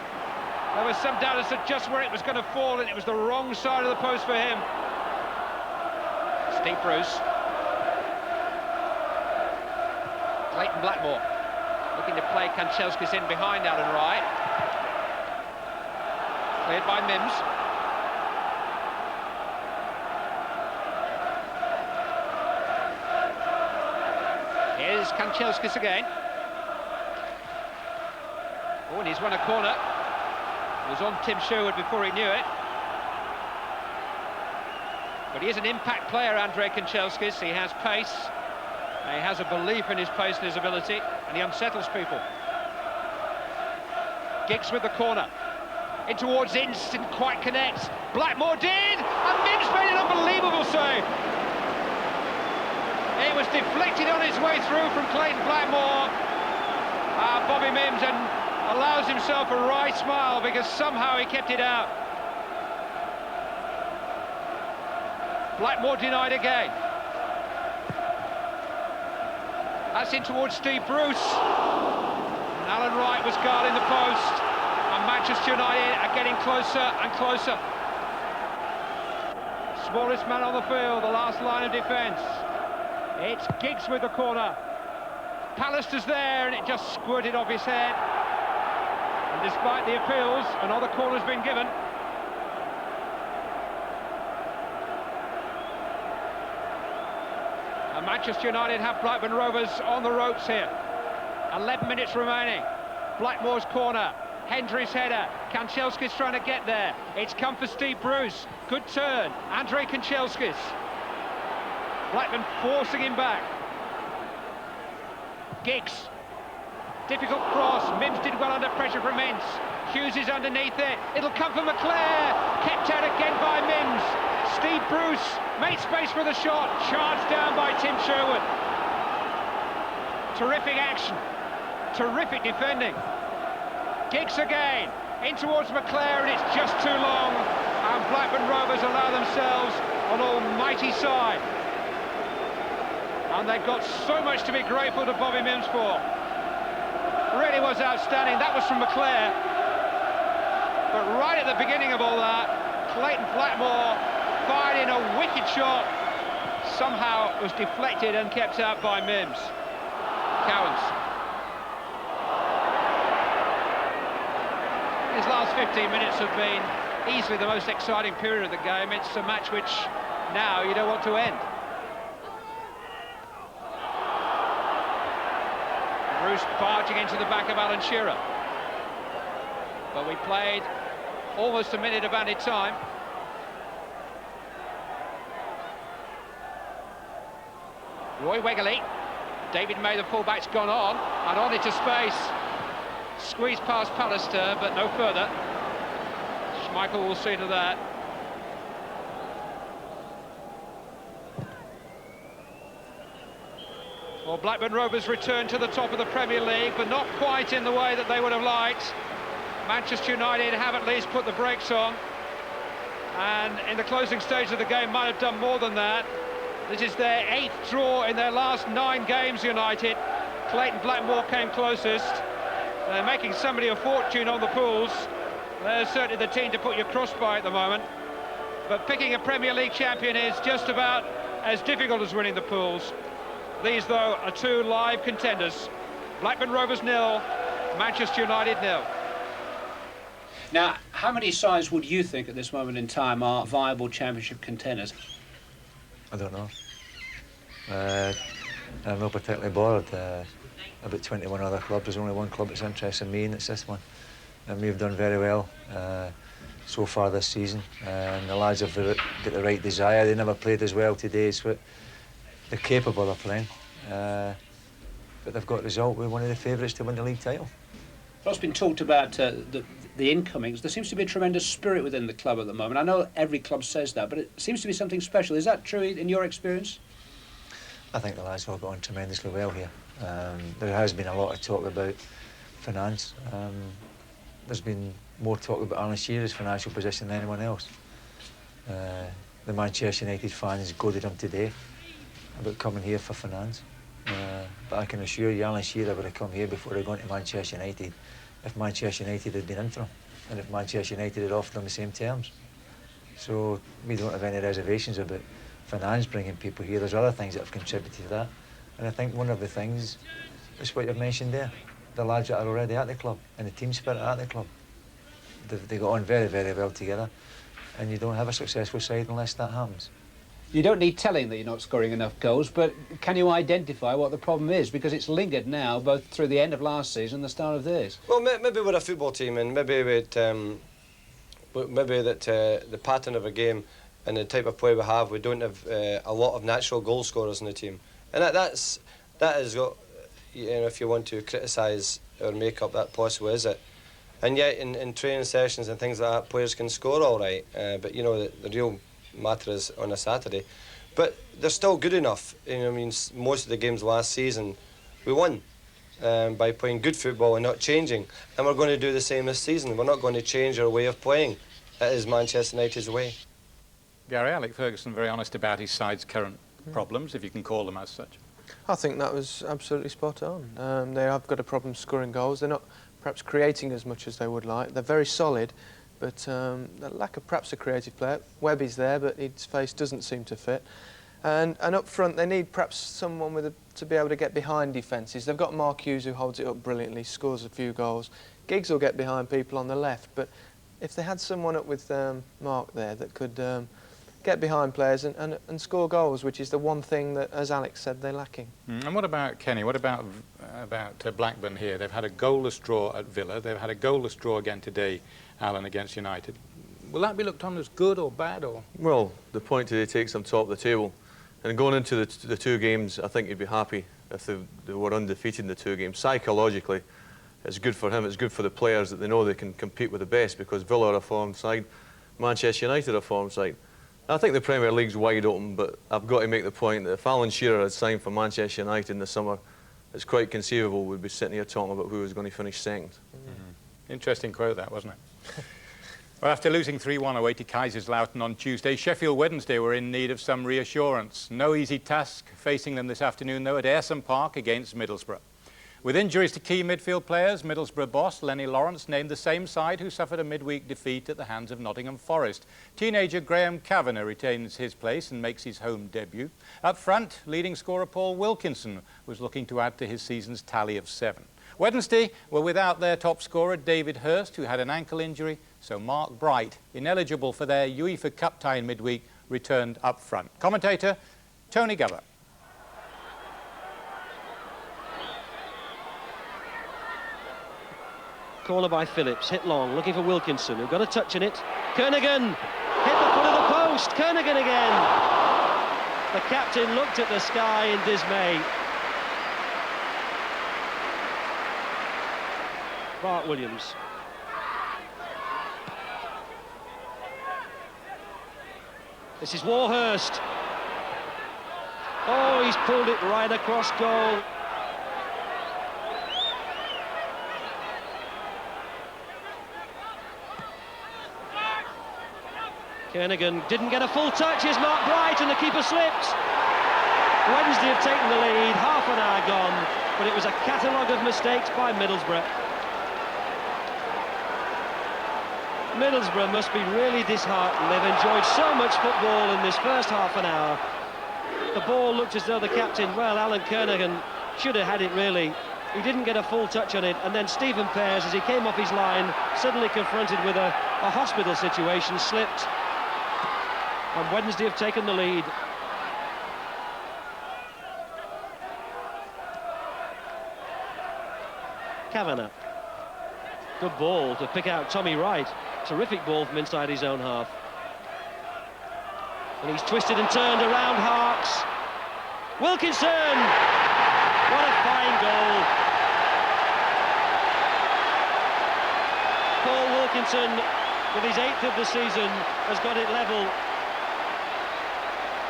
There was some doubt as to just where it was going to fall, and it was the wrong side of the post for him. Steve Bruce. Clayton Blackmore looking to play Kanchelskis in behind Alan Wright. Cleared by Mims. Here's Kanchelskis again. Oh, and he's won a corner. It was on Tim Sherwood before he knew it. But he is an impact player, Andrei Kanchelskis. He has pace. He has a belief in his pace and his ability, and he unsettles people. Giggs with the corner. In towards Ince, didn't quite connect. Blackmore did, and Mims made an unbelievable save. It was deflected on its way through from Clayton Blackmore. Bobby Mims and allows himself a wry smile because somehow he kept it out. Blackmore denied again. That's in towards Steve Bruce. And Alan Wright was guarding the post. And Manchester United are getting closer and closer. Smallest man on the field, the last line of defence. It's Giggs with the corner. Pallister's there and it just squirted off his head. And despite the appeals, another corner's been given. And Manchester United have Blackburn Rovers on the ropes here. 11 minutes remaining. Blackmore's corner. Hendry's header. Kanchelskis trying to get there. It's come for Steve Bruce. Good turn. Andrei Kanchelskis. Blackburn forcing him back. Giggs. Difficult cross. Mims did well under pressure from Ince. Hughes is underneath it. It'll come for McClare. Kept out again by Mims. Steve Bruce made space for the shot. Charged down by Tim Sherwood. Terrific action. Terrific defending. Giggs again. In towards McClare, and it's just too long. And Blackburn Rovers allow themselves an almighty side. And they've got so much to be grateful to Bobby Mims for. Really was outstanding. That was from McClare. But right at the beginning of all that, Clayton Blackmore fired in a wicked shot. Somehow it was deflected and kept out by Mims. Cowans. His last 15 minutes have been easily the most exciting period of the game. It's a match which now you don't want to end. Bruce barging into the back of Alan Shearer. But we played almost a minute of added time. Roy Wegerle. David May, the fullback's gone on, and on into space. Squeezed past Pallister, but no further. Schmeichel will see to that. Well, Blackburn Rovers return to the top of the Premier League, but not quite in the way that they would have liked. Manchester United have at least put the brakes on, and in the closing stage of the game might have done more than that. This is their 8th draw in their last 9 games, United. Clayton Blackmore came closest. They're making somebody a fortune on the pools. They're certainly the team to put your cross by at the moment. But picking a Premier League champion is just about as difficult as winning the pools. These, though, are 2 live contenders. Blackburn Rovers 0, Manchester United 0. Now, how many sides would you think at this moment in time are viable championship contenders? I don't know. I'm not particularly bothered. About 21 other clubs. There's only one club that's interested in me, and it's this one. And we've done very well so far this season. And the lads have got the right desire. They never played as well today as what they're capable of playing. But they've got a result with one of the favourites to win the league title. What's been talked about the incomings? There seems to be a tremendous spirit within the club at the moment. I know every club says that, but it seems to be something special. Is that true in your experience? I think the lads have got on tremendously well here. There has been a lot of talk about finance. There's been more talk about Alan Shearer's financial position than anyone else. The Manchester United fans goaded him today about coming here for finance. But I can assure you, Alan Shearer would have come here before he'd gone to Manchester United if Manchester United had been in for him and if Manchester United had offered him the same terms. So we don't have any reservations about finance bringing people here. There's other things that have contributed to that. And I think one of the things is what you've mentioned there, the lads that are already at the club and the team spirit at the club. they got on very, very well together, and you don't have a successful side unless that happens. You don't need telling that you're not scoring enough goals, but can you identify what the problem is? Because it's lingered now, both through the end of last season and the start of this. Well, maybe we're a football team, and maybe the pattern of a game and the type of play we have, we don't have a lot of natural goal scorers in the team, and that is what, you know, if you want to criticise our make-up, that possibly is it. And yet, in training sessions and things like that, players can score all right, but you know, the real matter is on a Saturday. But they're still good enough. You know, I mean, most of the games last season we won by playing good football and not changing, and we're going to do the same this season. We're not going to change our way of playing. It is Manchester United's way. Gary, Alex Ferguson very honest about his side's current problems, if you can call them as such. I think that was absolutely spot on. They have got a problem scoring goals. They're not perhaps creating as much as they would like. They're very solid, but the lack of perhaps a creative player. Webby's there, but his face doesn't seem to fit. And up front, they need perhaps someone to be able to get behind defences. They've got Mark Hughes, who holds it up brilliantly, scores a few goals. Giggs will get behind people on the left, but if they had someone up with Mark there that could get behind players and score goals, which is the one thing that, as Alex said, they're lacking. And what about Kenny? What about Blackburn here? They've had a goalless draw at Villa. They've had a goalless draw again today, Alan, against United. Will that be looked on as good or bad? Or? Well, the point today takes them top of the table. And going into the two games, I think you'd be happy if they were undefeated in the two games. Psychologically, it's good for him, it's good for the players that they know they can compete with the best, because Villa are a form side, Manchester United are a form side. I think the Premier League's wide open, but I've got to make the point that if Alan Shearer had signed for Manchester United in the summer, it's quite conceivable we'd be sitting here talking about who was going to finish second. Interesting quote that, wasn't it? Well, after losing 3-1 away to Kaiserslautern on Tuesday, Sheffield Wednesday were in need of some reassurance. No easy task facing them this afternoon, though, at Ayresome Park against Middlesbrough. With injuries to key midfield players, Middlesbrough boss Lenny Lawrence named the same side who suffered a midweek defeat at the hands of Nottingham Forest. Teenager Graham Kavanagh retains his place and makes his home debut. Up front, leading scorer Paul Wilkinson was looking to add to his season's tally of 7. Wednesday were without their top scorer David Hurst, who had an ankle injury, so Mark Bright, ineligible for their UEFA Cup tie in midweek, returned up front. Commentator Tony Glover. Corner by Phillips, hit long, looking for Wilkinson, who got a touch in it. Kernaghan hit the foot of the post. Kernaghan again. The captain looked at the sky in dismay. Bart Williams. This is Warhurst. Oh, he's pulled it right across goal. Kernaghan didn't get a full touch. Here's Mark Bright, and the keeper slipped. Wednesday have taken the lead, half an hour gone, but it was a catalogue of mistakes by Middlesbrough. Middlesbrough must be really disheartened. They've enjoyed so much football in this first half an hour. The ball looked as though the captain, well, Alan Kernaghan, should have had it really. He didn't get a full touch on it, and then Stephen Pears, as he came off his line, suddenly confronted with a hospital situation, slipped. And Wednesday have taken the lead. Kavanagh. Good ball to pick out Tommy Wright. Terrific ball from inside his own half. And he's twisted and turned around Harks. Wilkinson! What a fine goal. Paul Wilkinson, with his 8th of the season, has got it level.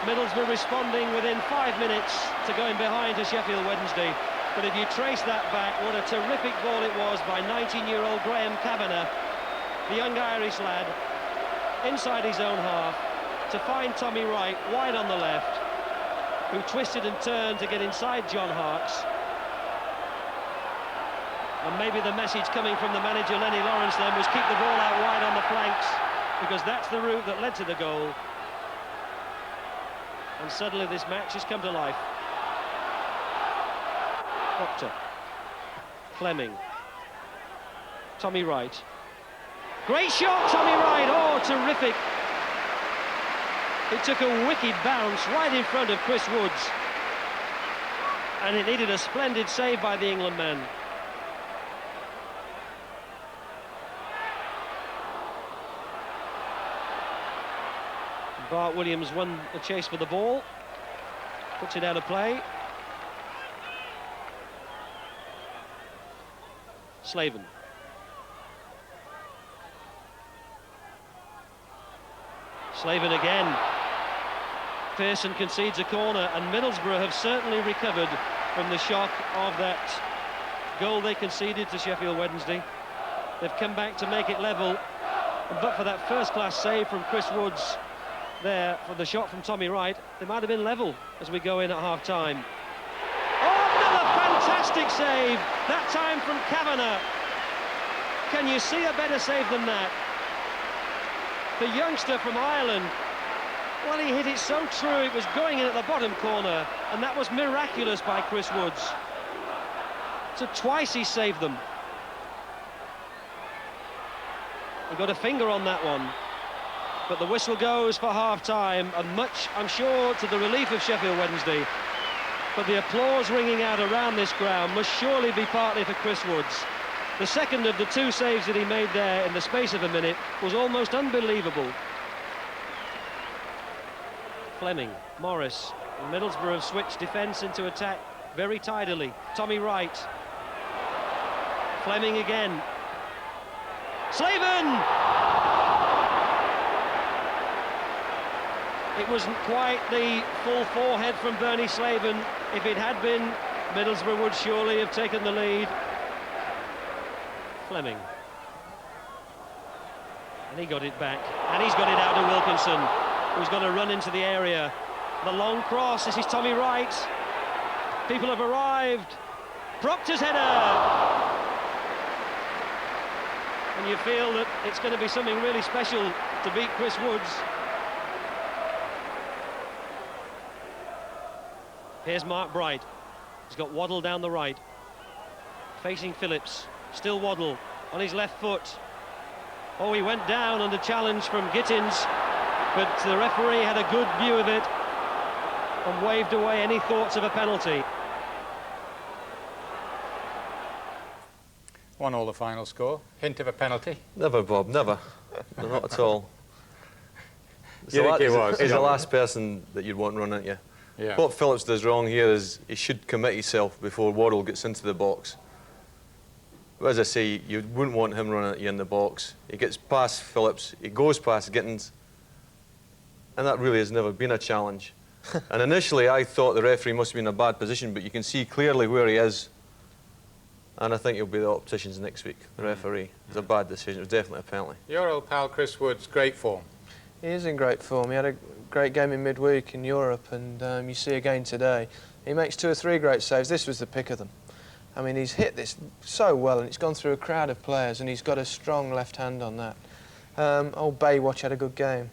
Middlesbrough responding within 5 minutes to going behind to Sheffield Wednesday. But if you trace that back, what a terrific ball it was by 19-year-old Graham Kavanagh, the young Irish lad, inside his own half, to find Tommy Wright wide on the left, who twisted and turned to get inside John Harks. And maybe the message coming from the manager, Lenny Lawrence, then, was keep the ball out wide on the flanks, because that's the route that led to the goal. And suddenly this match has come to life. Proctor, Fleming, Tommy Wright, Great shot, Tommy Wright. Oh, terrific. It took a wicked bounce right in front of Chris Woods. And it needed a splendid save by the England man. Bart Williams won the chase for the ball. Puts it out of play. Slaven. Slaven again. Pearson concedes a corner, and Middlesbrough have certainly recovered from the shock of that goal they conceded to Sheffield Wednesday. They've come back to make it level, but for that first-class save from Chris Woods there, for the shot from Tommy Wright, they might have been level as we go in at half-time. Oh, another fantastic save, that time from Kavanagh. Can you see a better save than that? The youngster from Ireland, well, he hit it so true, it was going in at the bottom corner, and that was miraculous by Chris Woods. So twice he saved them. He got a finger on that one, but the whistle goes for half-time, and much, I'm sure, to the relief of Sheffield Wednesday. But the applause ringing out around this ground must surely be partly for Chris Woods. The second of the two saves that he made there in the space of a minute was almost unbelievable. Fleming, Morris, and Middlesbrough have switched defence into attack very tidily. Tommy Wright. Fleming again. Slaven! It wasn't quite the full forehead from Bernie Slaven. If it had been, Middlesbrough would surely have taken the lead. Fleming. And he got it back, and he's got it out to Wilkinson, who's going to run into the area. The long cross, this is Tommy Wright. People have arrived. Proctor's header! And you feel that it's going to be something really special to beat Chris Woods. Here's Mark Bright. He's got Waddle down the right. Facing Phillips. Still Waddle on his left foot. Oh, he went down under challenge from Gittins, but the referee had a good view of it and waved away any thoughts of a penalty. 1-1 the final score. Hint of a penalty? Never, Bob, never. No, not at all. You think he was? He's the last person that you'd want running at you. Yeah. What Phillips does wrong here is he should commit himself before Waddle gets into the box. But as I say, you wouldn't want him running at you in the box. He gets past Phillips, he goes past Gittins, and that really has never been a challenge. And initially I thought the referee must be in a bad position, but you can see clearly where he is. And I think it'll be the oppositions next week, the referee. It's a bad decision, it was definitely a penalty. Your old pal Chris Woods, great form. He is in great form. He had a great game in midweek in Europe, and you see again today. He makes 2 or 3 great saves. This was the pick of them. I mean, he's hit this so well, and it's gone through a crowd of players, and he's got a strong left hand on that. Old Baywatch had a good game.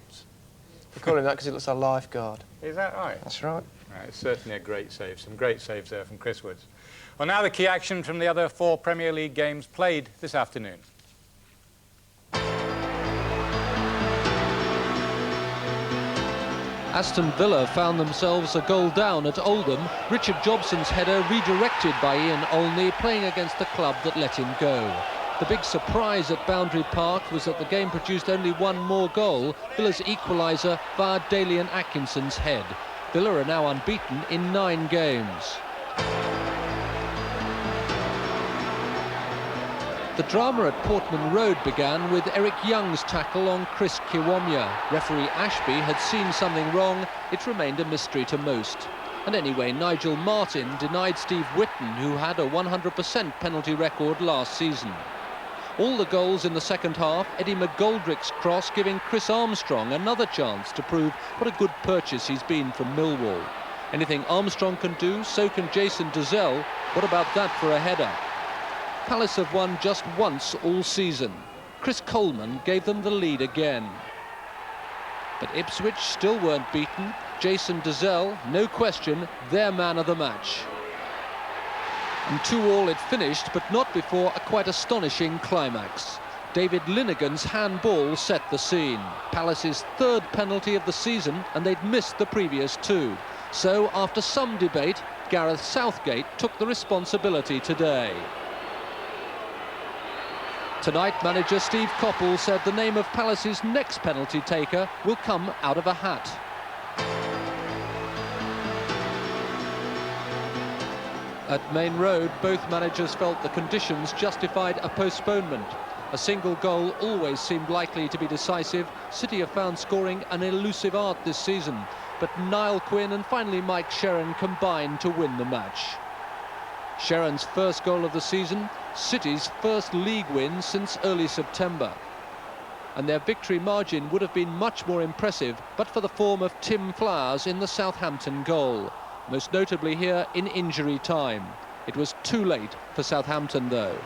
We call him that because he looks like a lifeguard. Is that right? That's right. Right, it's certainly a great save. Some great saves there from Chris Woods. Well, now the key action from the other 4 Premier League games played this afternoon. Aston Villa found themselves a goal down at Oldham. Richard Jobson's header redirected by Ian Olney, playing against the club that let him go. The big surprise at Boundary Park was that the game produced only 1 more goal, Villa's equaliser via Dalian Atkinson's head. Villa are now unbeaten in 9 games. The drama at Portman Road began with Eric Young's tackle on Chris Kiwomya. Referee Ashby had seen something wrong. It remained a mystery to most. And anyway, Nigel Martin denied Steve Whitten, who had a 100% penalty record last season. All the goals in the second half, Eddie McGoldrick's cross giving Chris Armstrong another chance to prove what a good purchase he's been from Millwall. Anything Armstrong can do, so can Jason Dezelle. What about that for a header? Palace have won just once all season. Chris Coleman gave them the lead again. But Ipswich still weren't beaten. Jason Dezelle, no question, their man of the match. And 2-2 it finished, but not before a quite astonishing climax. David Linegan's handball set the scene. Palace's third penalty of the season, and they'd missed the previous two. So, after some debate, Gareth Southgate took the responsibility today. Tonight, manager Steve Coppell said the name of Palace's next penalty taker will come out of a hat. At Main Road, both managers felt the conditions justified a postponement. A single goal always seemed likely to be decisive. City have found scoring an elusive art this season, but Niall Quinn and finally Mike Sherrin combined to win the match. Sherrin's first goal of the season, City's first league win since early September. And their victory margin would have been much more impressive but for the form of Tim Flowers in the Southampton goal, most notably here in injury time. It was too late for Southampton though.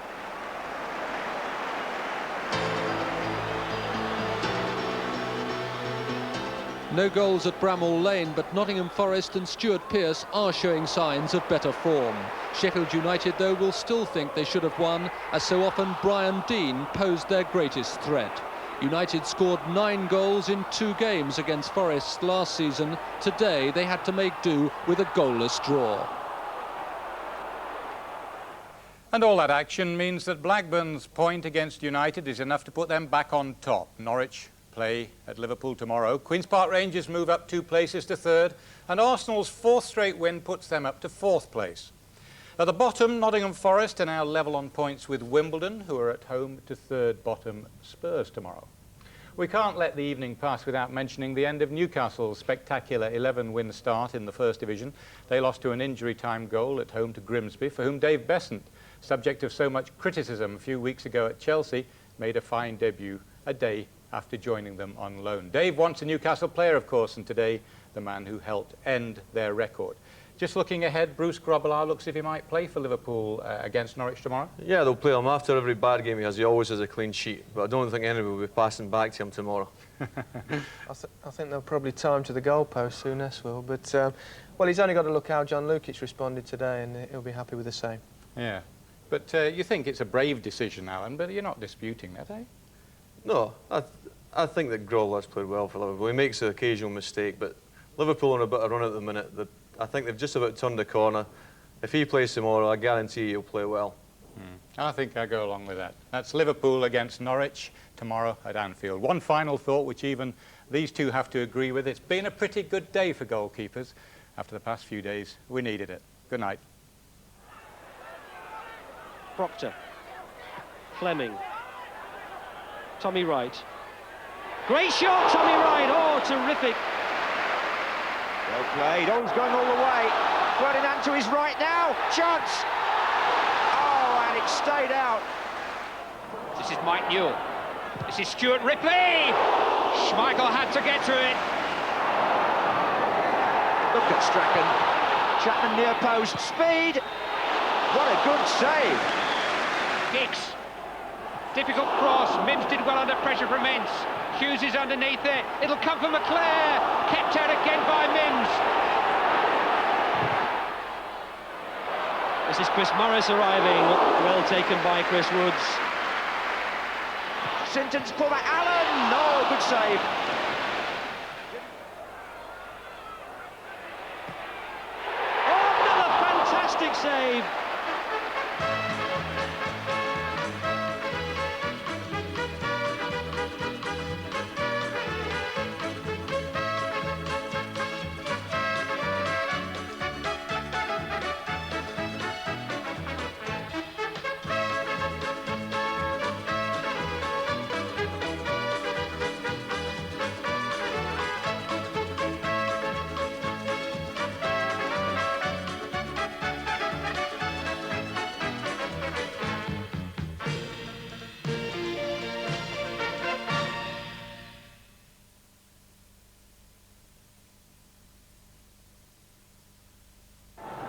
No goals at Bramall Lane, but Nottingham Forest and Stuart Pearce are showing signs of better form. Sheffield United, though, will still think they should have won, as so often Brian Deane posed their greatest threat. United scored 9 goals in 2 games against Forest last season. Today, they had to make do with a goalless draw. And all that action means that Blackburn's point against United is enough to put them back on top. Norwich play at Liverpool tomorrow. Queen's Park Rangers move up 2 places to 3rd, and Arsenal's 4th straight win puts them up to 4th place. At the bottom, Nottingham Forest are now level on points with Wimbledon, who are at home to 3rd bottom Spurs tomorrow. We can't let the evening pass without mentioning the end of Newcastle's spectacular 11-win start in the First Division. They lost to an injury-time goal at home to Grimsby, for whom Dave Besant, subject of so much criticism a few weeks ago at Chelsea, made a fine debut a day after joining them on loan. Dave wants a Newcastle player, of course, and today the man who helped end their record. Just looking ahead, Bruce Grobbelaar looks as if he might play for Liverpool against Norwich tomorrow. Yeah, they'll play him after every bad game he has. He always has a clean sheet, but I don't think anyone will be passing back to him tomorrow. I think they'll probably tie him to the goalpost, Souness will, but well, he's only got to look how John Lukic responded today, and he'll be happy with the same. Yeah, but you think it's a brave decision, Alan, but you're not disputing that, eh? No, I think that Grohl has played well for Liverpool. He makes an occasional mistake, but Liverpool are on a bit of run at the minute. I think they've just about turned the corner. If he plays tomorrow, I guarantee he'll play well. I think I go along with that. That's Liverpool against Norwich tomorrow at Anfield. One final thought, which even these two have to agree with. It's been a pretty good day for goalkeepers. After the past few days, we needed it. Good night. Proctor. Fleming. Tommy Wright. Great shot, Tommy Wright. Oh, terrific. Well played. Owen's going all the way. Ferdinand to his right now. Chance. Oh, and it stayed out. This is Mike Newell. This is Stuart Ripley. Schmeichel had to get to it. Look at Strachan. Chapman near post. Speed. What a good save. Hicks. Difficult cross. Mims did well under pressure from Ince. Hughes is underneath it. It'll come from McClare. Kept out again by Mims. This is Chris Morris arriving. Well taken by Chris Woods. Sinton's pull back. Allen. No, good save. Oh, another fantastic save.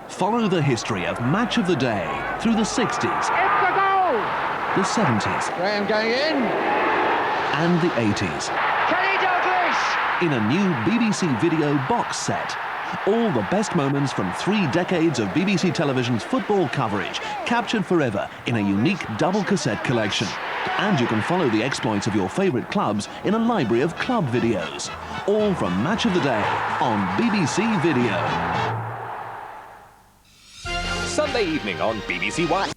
Follow the history of Match of the Day through the 60s, It's a goal! the 70s, Graham going in. and the 80s. Kenny Douglas! In a new BBC Video box set. All the best moments from 3 decades of BBC Television's football coverage, captured forever in a unique double cassette collection. And you can follow the exploits of your favourite clubs in a library of club videos. All from Match of the Day on BBC Video. Sunday evening on BBC One.